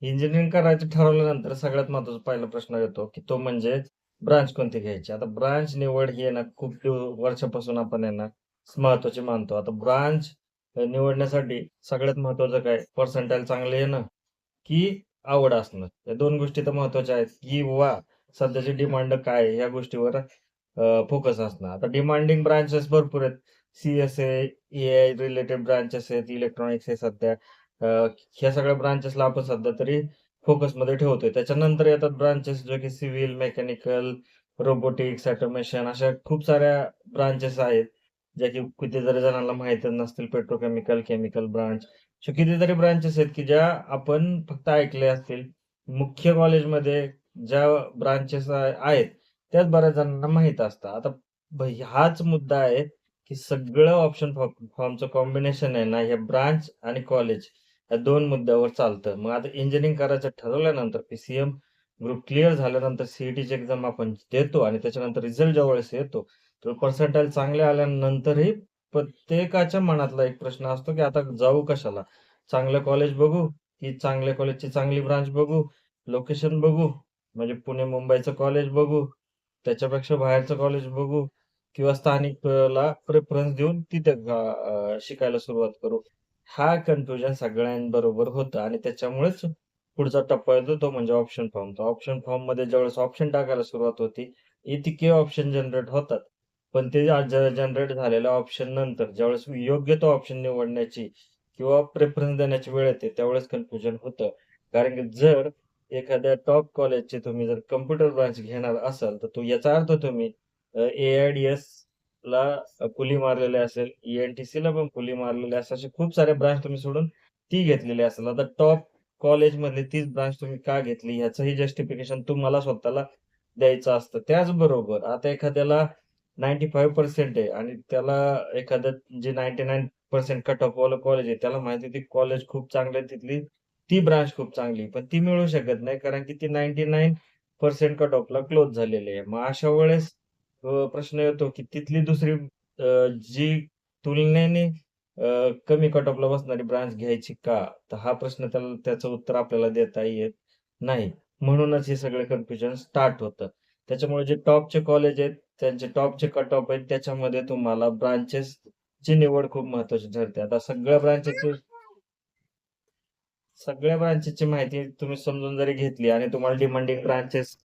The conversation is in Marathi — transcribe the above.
इंजिनिअरिंग करायचं ठरवल्यानंतर सगळ्यात महत्त्वाचा पहिला प्रश्न येतो, की तो म्हणजे ब्रांच कोणती घ्यायची. आता ब्रांच निवड ही आहे ना खूप वर्षापासून आपण आहे ना महत्त्वाची मानतो. आता ब्रांच निवडण्यासाठी सगळ्यात महत्त्वाचं काय पर्सेंटाइल चांगले येणं, की आवड असणं. या 2 गोष्टी तर महत्त्वाच्या आहेत, किंवा सध्याची डिमांड काय आहे, या गोष्टीवर फोकस असणं. आता डिमांडिंग ब्रांचेस भरपूर आहेत. सी-एस-ए, ए-आय रिलेटेड ब्रांचेस आहेत, इलेक्ट्रॉनिक्स आहे सध्या. अ, ह्या सगळ्या ब्रांचेसला आपण सध्या तरी फोकसमध्ये ठेवतोय. त्याच्यानंतर येतात ब्रांचेस जो की सिव्हिल, मेकॅनिकल, रोबोटिक्स, ऑटोमेशन अशा खूप साऱ्या ब्रांचेस आहेत, ज्या की कितीतरी जणांना माहीतच नसतील. Petrochemical, chemical branch. अशा कितीतरी ब्रांचेस आहेत, की ज्या आपण फक्त ऐकल्या असतील. मुख्य कॉलेजमध्ये ज्या ब्रांचेस आहेत, त्याच बऱ्याच जणांना माहीत असतं. आता हाच मुद्दा आहे, की सगळं ऑप्शन फॉर्मचं कॉम्बिनेशन आहे ना, हे ब्रांच आणि कॉलेज या 2 मुद्द्यावर चालतं. मग आता इंजिनिअरिंग करायचं ठरवल्यानंतर पी-सी-एम ग्रुप क्लिअर झाल्यानंतर सी-ई-टीची एक्झाम आपण देतो आणि त्याच्यानंतर रिझल्ट ज्यावेळेस येतो, तर पर्सेंटाइल चांगले आल्यानंतरही प्रत्येकाच्या मनातला एक प्रश्न असतो, की आता जाऊ कशाला? चांगलं कॉलेज बघू, की चांगल्या कॉलेजची चांगली ब्रांच बघू, लोकेशन बघू, म्हणजे पुणे-मुंबईचं कॉलेज बघू, त्याच्यापेक्षा बाहेरचं कॉलेज बघू किंवा स्थानिक ला प्रेफरन्स देऊन तिथे शिकायला सुरुवात करू. हा कन्फ्युजन सगळ्यांबरोबर होतं आणि त्याच्यामुळेच पुढचा टप्पा येतो तो म्हणजे ऑप्शन फॉर्मचा. ऑप्शन फॉर्ममध्ये ज्यावेळेस ऑप्शन टाकायला सुरुवात होती, इतके ऑप्शन जनरेट होतात. पण ते जनरेट झालेल्या ऑप्शन नंतर ज्यावेळेस योग्य तो ऑप्शन निवडण्याची किंवा प्रेफरन्स देण्याची वेळ येते, त्यावेळेस कन्फ्युजन होतं. कारण की जर एखाद्या टॉप कॉलेजचे तुम्ही जर कॉम्प्युटर ब्रांच घेणार असाल, तर तो याचा अर्थ तुम्ही ए-आय-डी-एसला फुली मारलेले असेल, ई-एन-टी-सीला पण फुली मारलेले असेल, असे खूप सारे ब्रांच तुम्ही सोडून ती घेतलेली असेल. आता टॉप कॉलेजमधली तीच ब्रांच तुम्ही का घेतली ह्याचंही जस्टिफिकेशन तुम्हाला स्वतःला द्यायचं असतं. त्याचबरोबर आता एखाद्याला 95% आहे आणि त्याला एखादं जे 99% कट ऑफ वालं कॉलेज आहे, त्याला माहिती आहे, ती कॉलेज खूप चांगलं आहे तिथली, ती ब्रांच खूप चांगली आहे. पण ती मिळू शकत नाही कारण की ती 99% कट ऑफला क्लोज झालेली आहे. मग अशा वेळेस प्रश्न येतो की तिथली दुसरी जी तुलनेने कमी कट ऑफला बसणारी ब्रांच घ्यायची का? तर हा प्रश्न त्याचं उत्तर आपल्याला देता येत नाही. म्हणूनच हे सगळं कन्फ्युजन स्टार्ट होतं. त्याच्यामुळे जे टॉपचे कॉलेज आहेत, त्यांचे टॉपचे कट ऑफ आहेत, त्याच्यामध्ये तुम्हाला ब्रांचेसची निवड खूप महत्त्वाची ठरते. आता सगळ्या ब्रांचेसची माहिती तुम्ही समजून जरी घेतली आणि तुम्हाला डिमांडिंग ब्रांचेस